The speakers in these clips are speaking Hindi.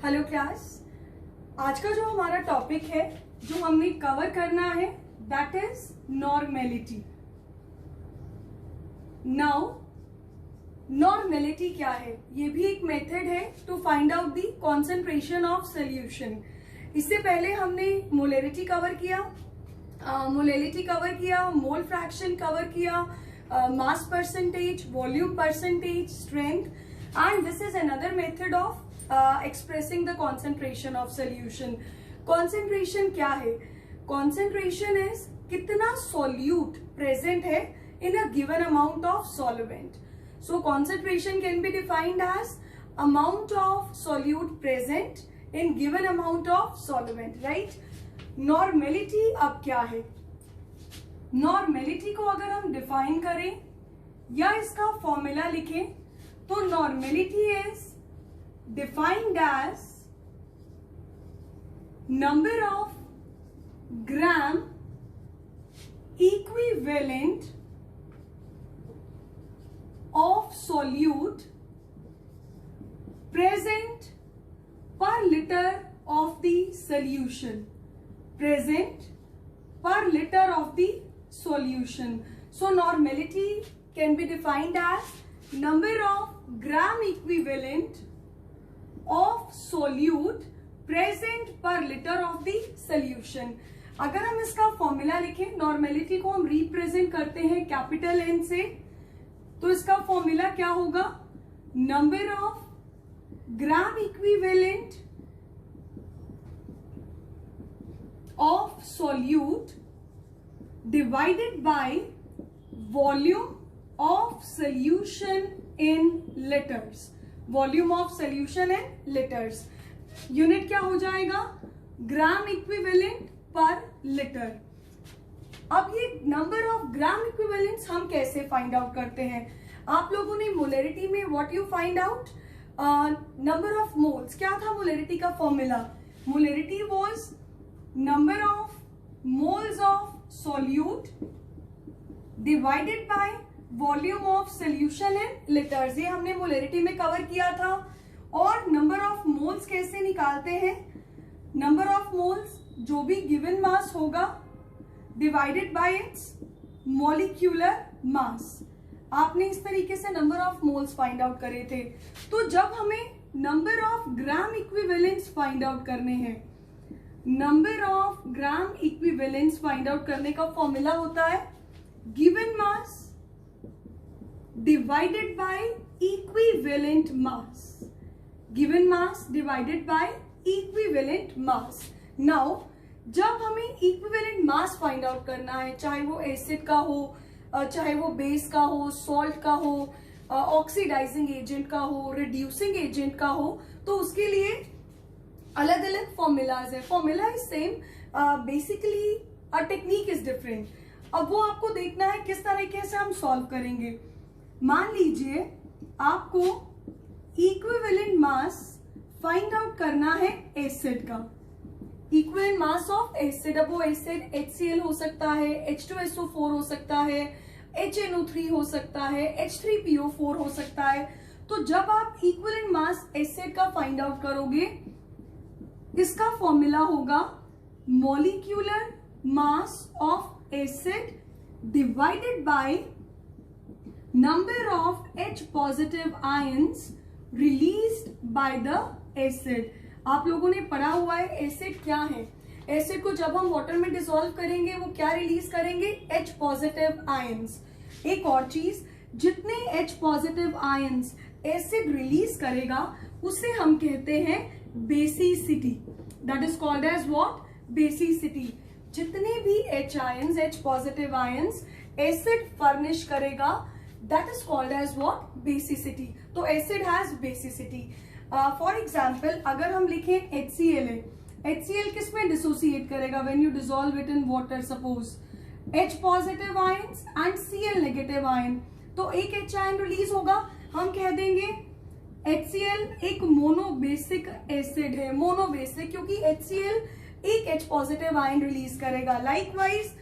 Hello class. आज का जो हमारा टॉपिक है जो हमने कवर करना है that is normality. Now normality क्या है? ये भी एक मेथड है to find out the concentration of solution. इससे पहले हमने मोलैरिटी कवर किया, मोल फ्रैक्शन कवर किया, mass percentage, volume percentage, strength, and this is another method of expressing the concentration of solution. Concentration क्या है? Concentration is कितना solute present है in a given amount of solvent. So concentration can be defined as amount of solute present in given amount of solvent, right? Normality अब क्या है? Normality को अगर हम define करें या इसका फॉर्मूला लिखें तो normality is defined as number of gram equivalent of solute present per liter of the solution. Present per liter of the solution. So normality can be defined as number of gram equivalent of solute present per liter of the solution. अगर हम इसका फॉर्मूला लिखें, नॉर्मेलिटी को हम रिप्रेजेंट करते हैं कैपिटल N से, तो इसका फॉर्मूला क्या होगा? Number of gram equivalent of solute divided by volume of solution in litres. Volume of solution in litres. Unit क्या हो जाएगा? ग्राम इक्विवेलेंट पर लीटर। अब ये नंबर ऑफ ग्राम इक्विवेलेंट्स हम कैसे फाइंड आउट करते हैं? आप लोगों ने मोलैरिटी में what you find out? Number of moles. क्या था मोलैरिटी का formula? Molarity was number of moles of solute divided by volume of solution in litres. ये हमने मोलैरिटी में कवर किया था। और नंबर ऑफ मोल्स कैसे निकालते हैं? नंबर ऑफ मोल्स जो भी गिवन मास होगा divided by it's molecular mass. आपने इस तरीके से number of moles find out करे थे। तो जब हमें number of gram equivalents find out करने हैं, number of gram equivalents find out करने का फॉर्मूला होता है given mass divided by equivalent mass. Given mass divided by equivalent mass. Now, जब हमें equivalent mass find out करना है, चाहे वो एसिड का हो, चाहे वो बेस का हो, सॉल्ट का हो, ऑक्सीडाइजिंग एजेंट का हो, रिड्यूसिंग एजेंट का हो, तो उसके लिए अलग अलग फॉर्मूलाज है। Formula is same, basically a technique is different. अब वो आपको देखना है किस तरीके से हम सॉल्व करेंगे। मान लीजिए आपको इक्विवेलेंट मास फाइंड आउट करना है एसिड का। इक्विवेलेंट मास ऑफ एसिड, अब वो एसिड HCl हो सकता है, H2SO4 हो सकता है, HNO3 हो सकता है, H3PO4 हो सकता है। तो जब आप इक्विवेलेंट मास एसिड का फाइंड आउट करोगे, इसका फॉर्मूला होगा molecular mass of acid divided by number of H positive ions released by the acid। आप लोगों ने पढ़ा हुआ है एसिड क्या है। एसिड को जब हम वाटर में डिसॉल्व करेंगे वो क्या रिलीज करेंगे? H positive ions. एक और चीज, जितने H positive ions acid release करेगा उसे हम कहते हैं basicity. That is called as what? Basicity. जितने भी H ions, H positive ions acid furnish करेगा, that is called as what? Basicity. तो acid has basicity. For example, अगर हम लिखें HCl है, HCl किस में डिसोसिएट करेगा? when you dissolve it in water, suppose H positive ions and Cl negative ion, तो एक H आयन रिलीज होगा, हम कह देंगे HCl एक मोनोबेसिक एसिड है। मोनोबेसिक क्योंकि HCl एक H पॉजिटिव आयन रिलीज करेगा। लाइकवाइज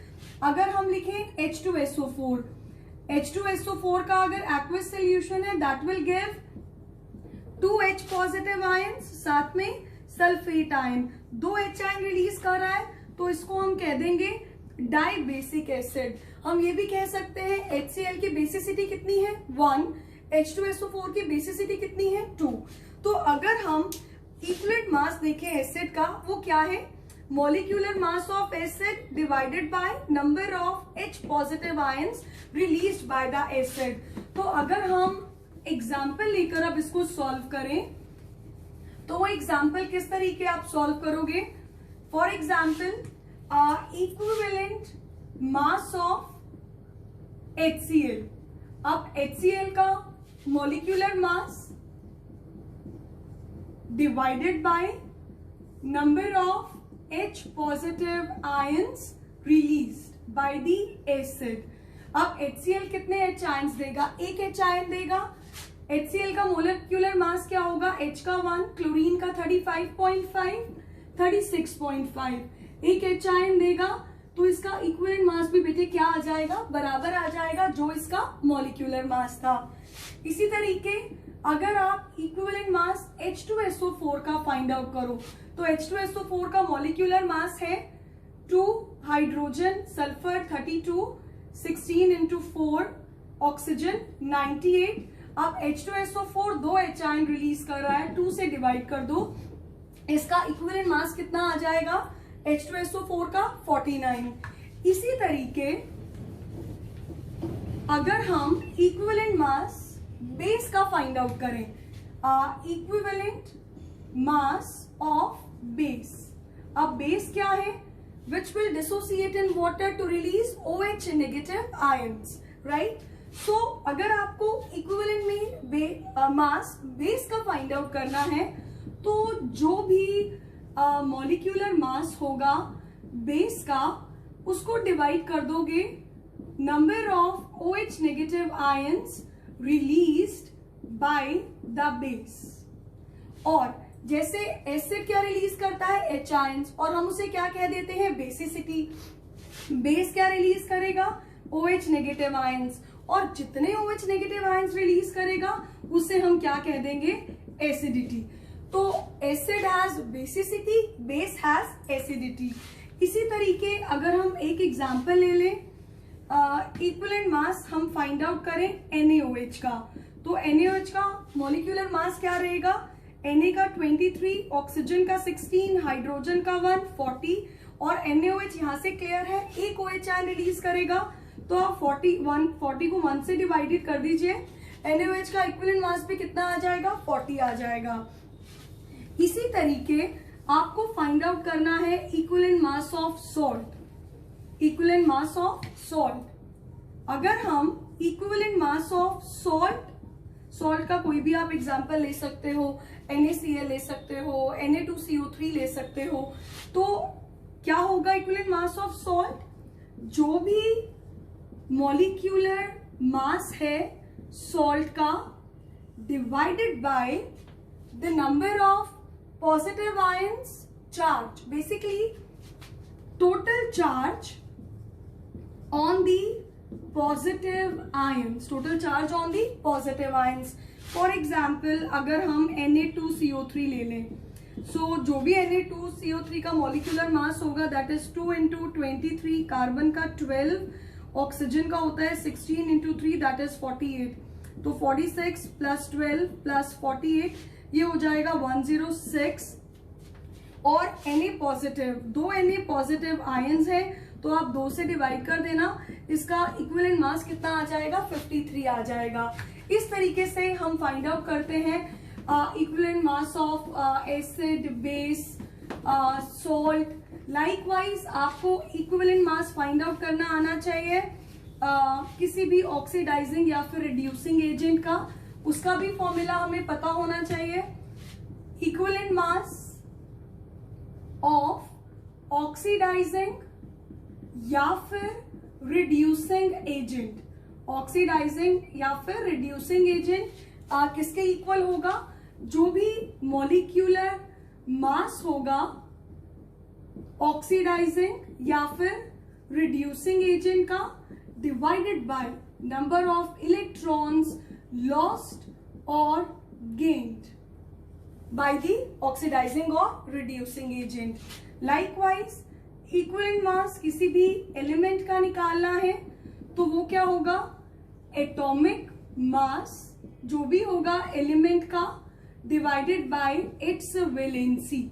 अगर हम लिखें H2SO4, H2SO4 का अगर एक्वस सोल्यूशन है that will give 2H positive ions, साथ में sulphate ion, 2 H ion release कर रहा है, तो इसको हम कह देंगे डाइबेसिक एसिड। हम ये भी कह सकते हैं HCl की बेसिसिटी कितनी है 1, H2SO4 की बेसिसिटी कितनी है 2। तो अगर हम इक्विवेलेंट मास देखें एसिड का, वो क्या है, molecular mass of acid divided by number of H positive ions released by the acid. तो अगर हम एग्जाम्पल लेकर अब इसको सॉल्व करें, तो वो एग्जाम्पल किस तरीके आप सॉल्व करोगे। For example equivalent mass of HCl। अब HCl का molecular mass divided by number of H positive ions released by the acid. अब HCl कितने H आयंस देगा, एक H आयन देगा। HCl का मोलिक्यूलर मास क्या होगा, H का 1, क्लोरीन का 35.5, 36.5, एक H आयन देगा, तो इसका इक्विवेलेंट मास भी बेटे क्या आ जाएगा, बराबर आ जाएगा जो इसका मॉलिक्यूलर मास था। इसी तरीके अगर आप इक्विवेलेंट मास H2SO4 का फाइंड आउट करो, तो H2SO4 का मॉलिक्यूलर मास है 2 हाइड्रोजन सल्फर 32, 16 into 4 ऑक्सीजन 98। अब H2SO4 2 H आयन रिलीज कर रहा है, 2 से डिवाइड कर दो, इसका इक्विवेलेंट मास कितना आ जाएगा H2SO4 का 49। इसी तरीके अगर हम इक्विवेलेंट मास बेस का फाइंड आउट करें, इक्विवेलेंट मास ऑफ बेस। अब बेस क्या है, which will dissociate in water to release OH negative ions, right? So अगर आपको इक्विवेलेंट में मास बेस का फाइंड आउट करना है, तो जो भी मॉलिक्यूलर मास होगा बेस का, उसको डिवाइड कर दोगे number of OH negative ions released by the base. और जैसे एसिड क्या रिलीज करता है H आयंस, और हम उसे क्या कह देते हैं बेसिसिटी। बेस क्या रिलीज करेगा OH नेगेटिव आयंस, और जितने OH नेगेटिव आयंस रिलीज करेगा उसे हम क्या कह देंगे एसिडिटी। तो acid has basicity, base has acidity. इसी तरीके अगर हम एक एग्जांपल ले लें, इक्विवेलेंट मास हम फाइंड आउट करें NaOH का, तो NaOH का मॉलिक्यूलर मास क्या रहेगा, Na का 23, ऑक्सीजन का 16, हाइड्रोजन का 1, 40, और NaOH यहां से क्लियर है, एक OH आयन रिलीज करेगा, तो आप 40 को 1 से डिवाइडेड कर दीजिए, NaOH का इक्विवेलेंट मास भी कितना आ जाएगा 40 आ जाएगा। इसी तरीके आपको फाइंड आउट करना है equivalent mass of salt. Equivalent mass of salt, अगर हम इक्विवेलेंट मास ऑफ सॉल्ट का कोई भी आप एग्जांपल ले सकते हो, NaCl ले सकते हो, Na2CO3 ले सकते हो, तो क्या होगा इक्विवेलेंट मास ऑफ सॉल्ट, जो भी मॉलिक्यूलर मास है सॉल्ट का divided by the number of positive ions charge, basically total charge on the positive ions, total charge on the positive ions. For example अगर हम Na2CO3 ले लें, सो जो भी Na2CO3 का मॉलिक्यूलर मास होगा दैट इज 2 into 23, कार्बन का 12, ऑक्सीजन का होता है 16 into 3 दैट इज 48, तो 46 प्लस 12 प्लस 48 ये हो जाएगा 106। और Na positive, 2 Na positive ions है, तो आप 2 से डिवाइड कर देना, इसका इक्विवेलेंट मास कितना आ जाएगा 53 आ जाएगा। इस तरीके से हम फाइंड आउट करते हैं equivalent mass of acid, base, salt. Likewise आपको इक्विवेलेंट मास फाइंड आउट करना आना चाहिए किसी भी ऑक्सीडाइजिंग या फिर रिड्यूसिंग एजेंट का, उसका भी फॉर्मूला हमें पता होना चाहिए। इक्विवेलेंट मास ऑफ ऑक्सीडाइजिंग या फिर रिड्यूसिंग एजेंट, ऑक्सीडाइजिंग या फिर रिड्यूसिंग एजेंट किसके इक्वल होगा, जो भी मॉलिक्यूलर मास होगा ऑक्सीडाइजिंग या फिर रिड्यूसिंग एजेंट का divided by number of electrons lost और gained. by the oxidizing or reducing agent. Likewise, equivalent mass किसी भी एलिमेंट का निकालना है तो वो क्या होगा, एटॉमिक मास जो भी होगा एलिमेंट का divided by it's valency,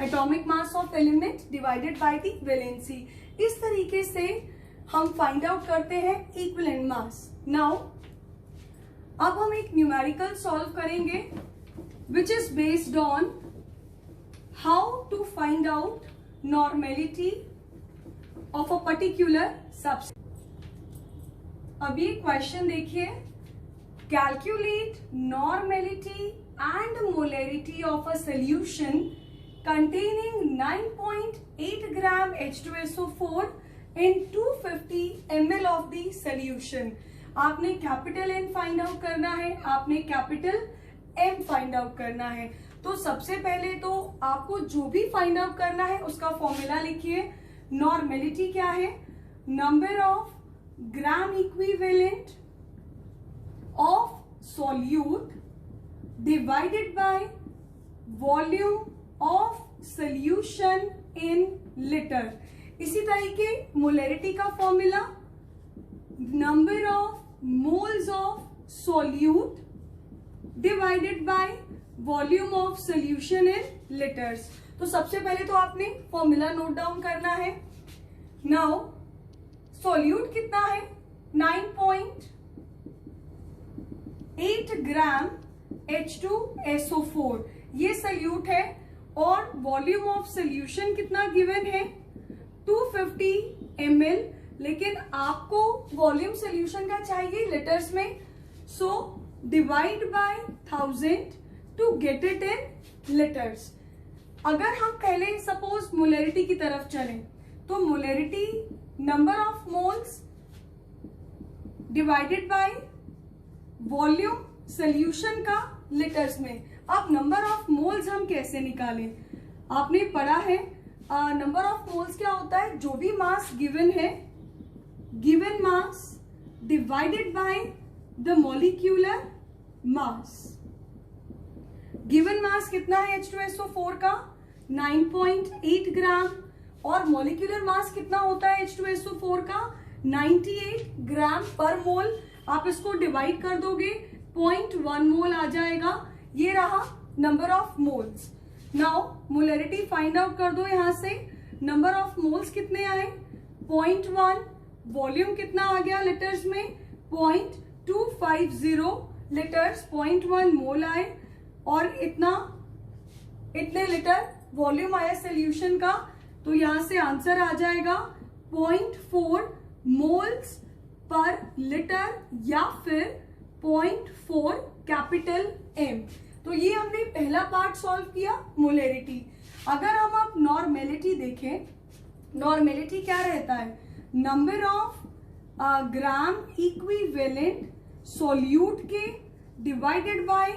atomic mass of element divided by the valency. इस तरीके से हम फाइंड आउट करते हैं इक्विवेलेंट मास। नाउ अब हम एक न्यूमेरिकल सॉल्व करेंगे which is based on how to find out normality of a particular substance। अभी क्वेश्चन देखिए, calculate normality and molarity of a solution containing 9.8 gram H2SO4 in 250 ml of the solution। आपने कैपिटल N फाइंड आउट करना है, आपने कैपिटल M फाइंड आउट करना है। तो सबसे पहले तो आपको जो भी फाइंड आउट करना है उसका फॉर्मूला लिखिए। नॉर्मेलिटी क्या है, number of gram equivalent of solute divided by volume of solution in litre. इसी तरीके मोलरिटी का formula number of moles of solute divided by volume of solution in litres. तो सबसे पहले तो आपने फॉर्मूला नोट डाउन करना है। नाउ सॉल्यूट कितना है, 9.8 ग्राम H2SO4 ये सॉल्यूट है, और वॉल्यूम ऑफ सोल्यूशन कितना गिवन है, 250 ml। लेकिन आपको वॉल्यूम सोल्यूशन का चाहिए लीटर्स में, so divide by 1000 to get it in litres. अगर हम पहले सपोज मोलरिटी की तरफ चलें तो molarity number of moles divided by volume solution का लीटर्स में। अब नंबर ऑफ मोल्स हम कैसे निकालें, आपने पढ़ा है नंबर ऑफ मोल्स क्या होता है, जो भी मास गिवन है, given mass divided by the molecular mass. Given mass कितना है H2SO4 का, 9.8 ग्राम, और मॉलिक्यूलर मास कितना होता है H2SO4 का, 98 ग्राम पर मोल। आप इसको डिवाइड कर दोगे 0.1 मोल आ जाएगा। ये रहा number of moles. Now molarity find out कर दो यहां से। नंबर ऑफ मोल्स कितने आए, 0.1, वॉल्यूम कितना आ गया लीटर्स में, 0.250 लीटर्स, 0.1 मोल आए, और इतने लीटर वॉल्यूम आया सोल्यूशन का। तो यहां से आंसर आ जाएगा 0.4 मोल्स पर लीटर, या फिर 0.4 कैपिटल M। तो ये हमने पहला पार्ट सॉल्व किया, मोलरिटी। अगर हम अब नॉर्मेलिटी देखें, नॉर्मेलिटी क्या रहता है, number of gram equivalent solute के divided by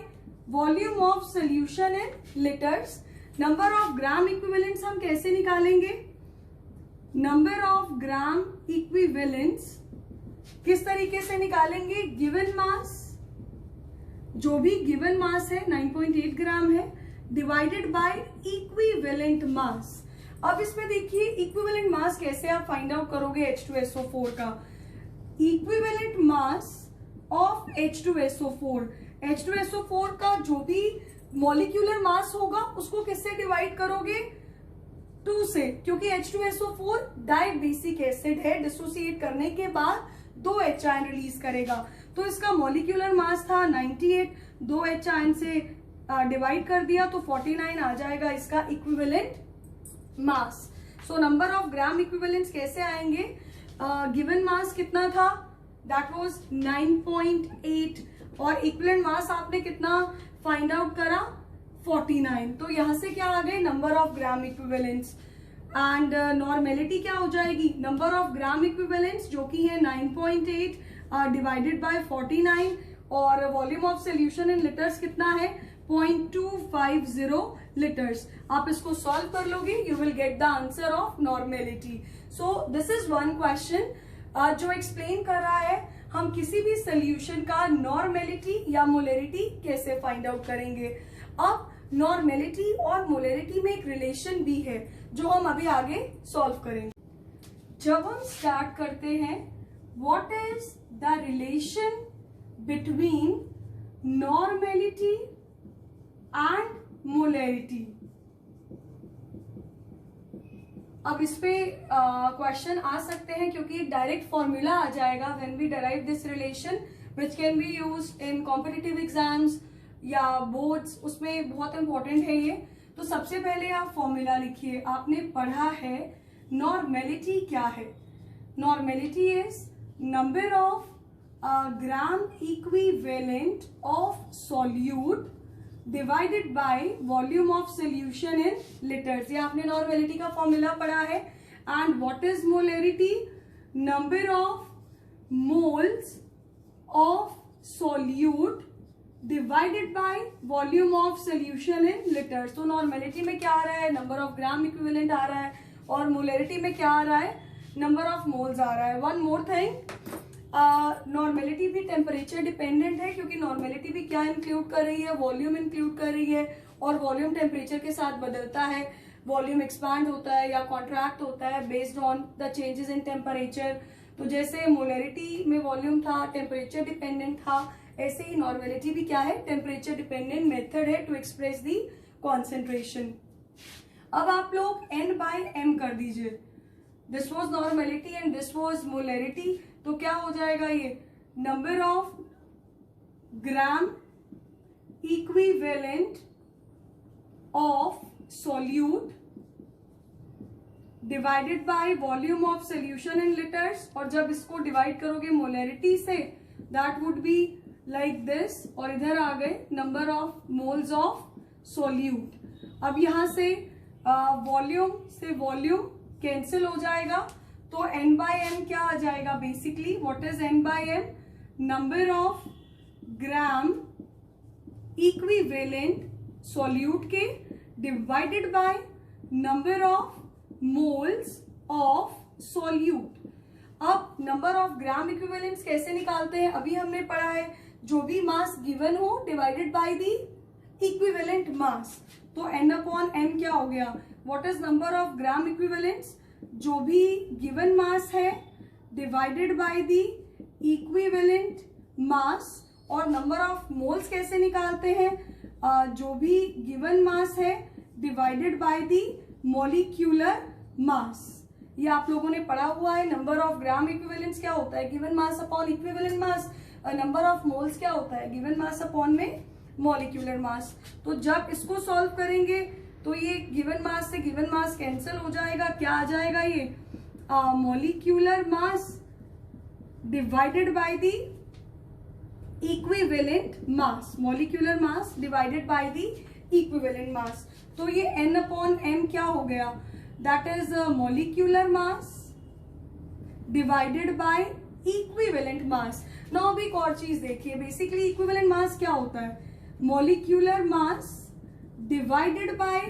volume of solution in litres. Number of gram equivalents हम कैसे निकालेंगे, नंबर ऑफ ग्राम इक्विवेलेंट्स किस तरीके से निकालेंगे, गिवन मास, जो भी गिवन मास है 9.8 ग्राम है, डिवाइडेड बाय इक्विवेलेंट मास। अब इसमें देखिए इक्विवेलेंट मास कैसे आप फाइंड आउट करोगे H2SO4 का, equivalent mass of H2SO4, H2SO4 का जो भी मॉलिक्यूलर मास होगा उसको किससे डिवाइड करोगे, 2 से, क्योंकि H2SO4 डाइबेसिक एसिड है, डिसोसिएट करने के बाद 2 H आयन रिलीज करेगा। तो इसका मॉलिक्यूलर मास था 98, 2 H आयन से डिवाइड कर दिया तो 49 आ जाएगा इसका equivalent mass. So number of gram equivalents कैसे आएंगे, गिवन मास कितना था, दैट वाज 9.8, और इक्विवेलेंट मास आपने कितना फाइंड आउट करा, 49। तो यहां से क्या आ गए, number of gram equivalents. And normality क्या हो जाएगी, नंबर ऑफ ग्राम इक्विवेलेंट्स जो कि है 9.8 डिवाइडेड बाय 49, और volume of solution in litres कितना है, 0.250 लीटर्स। आप इसको सॉल्व कर लोगे, you will get the answer of normality. So this is one question जो एक्सप्लेन कर रहा है हम किसी भी सोल्यूशन का नॉर्मेलिटी या मोलरिटी कैसे फाइंड आउट करेंगे। अब नॉर्मेलिटी और मोलरिटी में एक रिलेशन भी है जो हम अभी आगे सॉल्व करेंगे। जब हम स्टार्ट करते हैं, what is the relation between normality and molarity. अब इस पे क्वेश्चन आ सकते हैं क्योंकि डायरेक्ट फॉर्मूला आ जाएगा when we derive this relation which can be used in competitive exams या बोर्ड्स, उसमें बहुत इंपॉर्टेंट है ये। तो सबसे पहले आप फॉर्मूला लिखिए। आपने पढ़ा है नॉर्मेलिटी क्या है। Normality is number of gram equivalent of solute divided by volume of solution in litres. ये आपने नॉर्मेलिटी का फॉर्मूला पढ़ा है। And what is molarity, number of moles of solute divided by volume of solution in litres. तो नॉर्मेलिटी में क्या आ रहा है, नंबर ऑफ ग्राम इक्विवेलेंट आ रहा है, और मोलरिटी में क्या आ रहा है, नंबर ऑफ मोल्स आ रहा है। वन मोर थिंग, नॉर्मेलिटी भी टेम्परेचर डिपेंडेंट है क्योंकि नॉर्मेलिटी भी क्या इंक्लूड कर रही है, वॉल्यूम इंक्लूड कर रही है, और वॉल्यूम टेम्परेचर के साथ बदलता है। वॉल्यूम एक्सपांड होता है या कॉन्ट्रैक्ट होता है based on the changes in temperature. तो जैसे मोलरिटी में वॉल्यूम था, टेम्परेचर डिपेंडेंट था, ऐसे ही नॉर्मेलिटी भी क्या है, टेम्परेचर डिपेंडेंट मेथड है टू एक्सप्रेस दी कॉन्सेंट्रेशन। अब आप लोग N/M कर दीजिए। This was normality and this was molarity. तो क्या हो जाएगा, ये number of gram equivalent of solute divided by volume of solution in litres. और जब इसको डिवाइड करोगे मोलरिटी से, that would be like this, और इधर आ गए number of moles of solute. अब यहां से वॉल्यूम से वॉल्यूम कैंसिल हो जाएगा, तो N/M क्या आ जाएगा, basically what is N/M, number of gram equivalent solute के divided by number of moles of solute. अब नंबर ऑफ ग्राम इक्विवेलेंट्स कैसे निकालते हैं, अभी हमने पढ़ा है, जो भी मास गिवन हो divided by the equivalent mass. तो N/M क्या हो गया, what is number of gram equivalents, जो भी गिवन मास है divided by the equivalent mass. और नंबर ऑफ मोल्स कैसे निकालते हैं, जो भी गिवन मास है divided by the molecular mass. ये आप लोगों ने पढ़ा हुआ है। नंबर ऑफ ग्राम इक्विवेलेंट्स क्या होता है, given mass upon equivalent mass. Number of moles क्या होता है, गिवन मास अपॉन में मॉलिक्यूलर मास। तो जब इसको सॉल्व करेंगे तो ये गिवन मास से गिवन मास कैंसिल हो जाएगा, क्या आ जाएगा, ये molecular mass divided by the equivalent mass, molecular mass divided by the equivalent mass. तो ये N/M क्या हो गया, that is molecular mass divided by equivalent mass. Now अभी एक और चीज देखिए, बेसिकली इक्विवेलेंट मास क्या होता है, मॉलिक्यूलर मास डिवाइडेड बाय,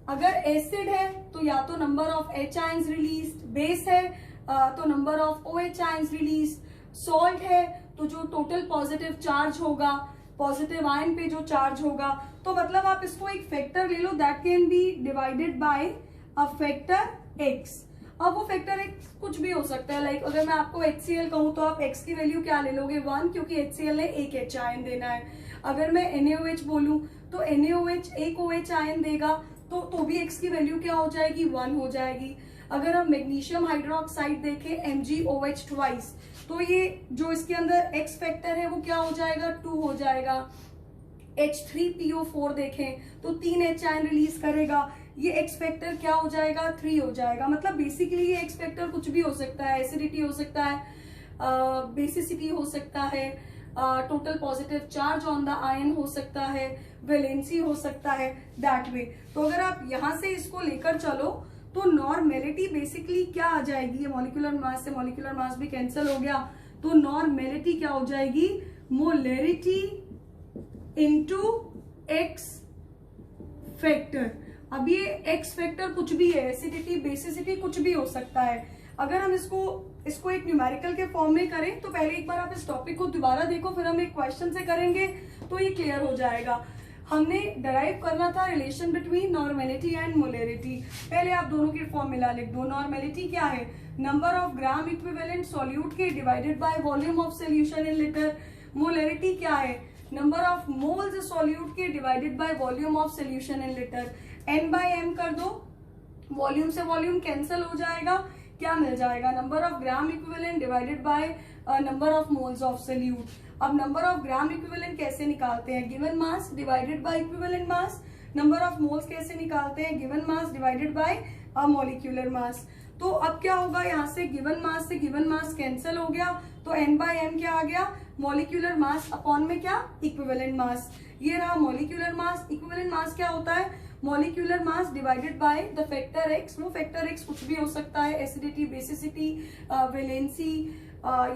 अगर एसिड है तो या तो number of H ions release, base है तो number of OH ions release, salt है तो जो टोटल पॉजिटिव चार्ज होगा, पॉजिटिव आयन पे जो चार्ज होगा। तो मतलब आप इसको एक फैक्टर ले लो, that can be divided by a factor X। अब वो फैक्टर X कुछ भी हो सकता है, लाइक अगर मैं आपको HCl कहूं तो आप X की वैल्यू क्या ले लोगे, 1, क्योंकि HCl ने एक H आयन देना है। अगर मैं NaOH बोलूं तो NaOH एक OH आयन देगा, तो भी X की वैल्यू क्या हो जाएगी, 1 हो जाएगी। अगर हम मैग्नीशियम हाइड्रोक्साइड देखें MgOH ट्वाइस, तो ये जो इसके अंदर X फैक्टर है वो क्या हो जाएगा, 2 हो जाएगा। H3PO4 देखें तो 3 H आयन रिलीज करेगा, ये X फैक्टर क्या हो जाएगा, 3 हो जाएगा। मतलब बेसिकली ये X फैक्टर कुछ भी हो सकता है, एसिडिटी हो सकता है, बेसिसिटी हो सकता है, total positive charge on the ion हो सकता है, वैलेंसी हो सकता है, दैट वे। तो अगर आप यहां से इसको लेकर चलो तो नॉर्मेलिटी बेसिकली क्या आ जाएगी, ये मॉलिक्यूलर मास से मॉलिक्यूलर मास भी कैंसिल हो गया, तो नॉर्मेलिटी क्या हो जाएगी, मोलरिटी इनटू X फैक्टर। अब ये X फैक्टर कुछ भी है, एसिडिटी, बेसिसिटी कुछ भी हो सकता है। अगर हम इसको एक न्यूमेरिकल के फॉर्म में करें तो पहले एक बार आप इस टॉपिक को दोबारा देखो, फिर हम एक क्वेश्चन से करेंगे तो ये क्लियर हो जाएगा। हमने डराइव करना था relation between normality and molarity. पहले आप दोनों के फॉर्मूला लिख दो। नॉर्मेलिटी क्या है? Number of gram equivalent solute के divided by volume of solution in litre. Molarity क्या है? नंबर ऑफ मोल्स सॉल्यूट के divided by volume of solution in litre. n by m कर दो, वॉल्यूम से वॉल्यूम कैंसिल हो जाएगा, क्या मिल जाएगा? Number of gram equivalent divided by number of moles of solute. अब नंबर ऑफ ग्राम इक्विवेलेंट कैसे निकालते हैं? Given mass divided by equivalent mass. Number of moles कैसे निकालते हैं? Given mass divided by molecular mass. तो अब क्या होगा, यहाँ से गिवन मास कैंसिल हो गया, तो n बाय m क्या आ गया? मॉलिक्यूलर मास अपॉन में क्या? Equivalent mass. ये रहा मॉलिक्यूलर मास। इक्विवेलेंट मास क्या होता है? Molecular mass divided by the factor x। वो फैक्टर x कुछ भी हो सकता है, एसिडिटी, बेसिसिटी, वैलेंसी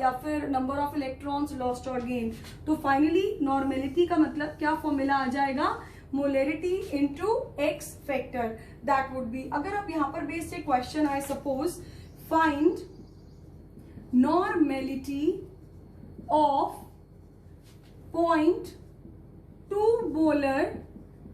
या फिर नंबर ऑफ इलेक्ट्रॉन्स लॉस्ट और गेन। तो फाइनली नॉर्मेलिटी का मतलब क्या फॉर्मूला आ जाएगा? Molarity into x factor. That would be, अगर आप यहाँ पर बेस्ड एक क्वेश्चन आए, suppose find normality of 0.2 molar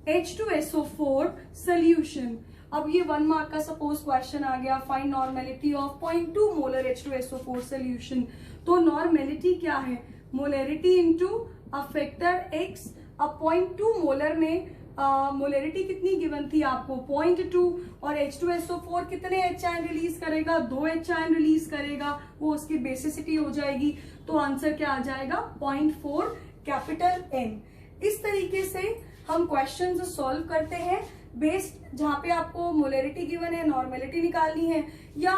H2SO4 solution. अब ये 1 मार्क का सपोज क्वेश्चन आ गया, find normality of 0.2 molar H2SO4 solution. तो नॉर्मेलिटी क्या है? Molarity into a factor x। अब 0.2 मोलर में मोलरिटी कितनी गिवन थी आपको? 0.2, और H2SO4 कितने H आयन रिलीज करेगा? 2 H आयन रिलीज करेगा, वो उसकी बेसिसिटी हो जाएगी। तो आंसर क्या आ जाएगा? 0.4 कैपिटल N। इस तरीके से हम क्वेश्चन सॉल्व करते हैं बेस्ड, जहां पे आपको मोलरिटी गिवन है, नॉर्मेलिटी निकालनी है, या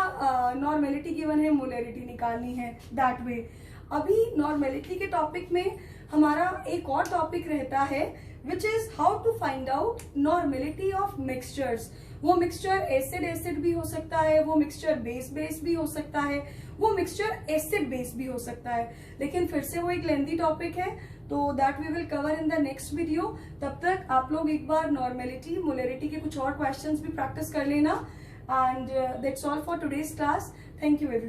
नॉर्मेलिटी गिवन है, मोलरिटी निकालनी है, दैट वे। अभी नॉर्मेलिटी के टॉपिक में हमारा एक और टॉपिक रहता है which is how to find out normality of mixtures. वो मिक्सचर एसिड एसिड भी हो सकता है, वो मिक्सचर बेस बेस भी हो सकता है, वो मिक्सचर एसिड बेस भी हो सकता है, लेकिन फिर से वो एक लेंथी टॉपिक है, तो that we will cover in the next video. तब तक आप लोग एक बार नॉर्मेलिटी, मोलरिटी के कुछ और क्वेश्चंस भी प्रैक्टिस कर लेना। And that's all for today's class. Thank you everyone.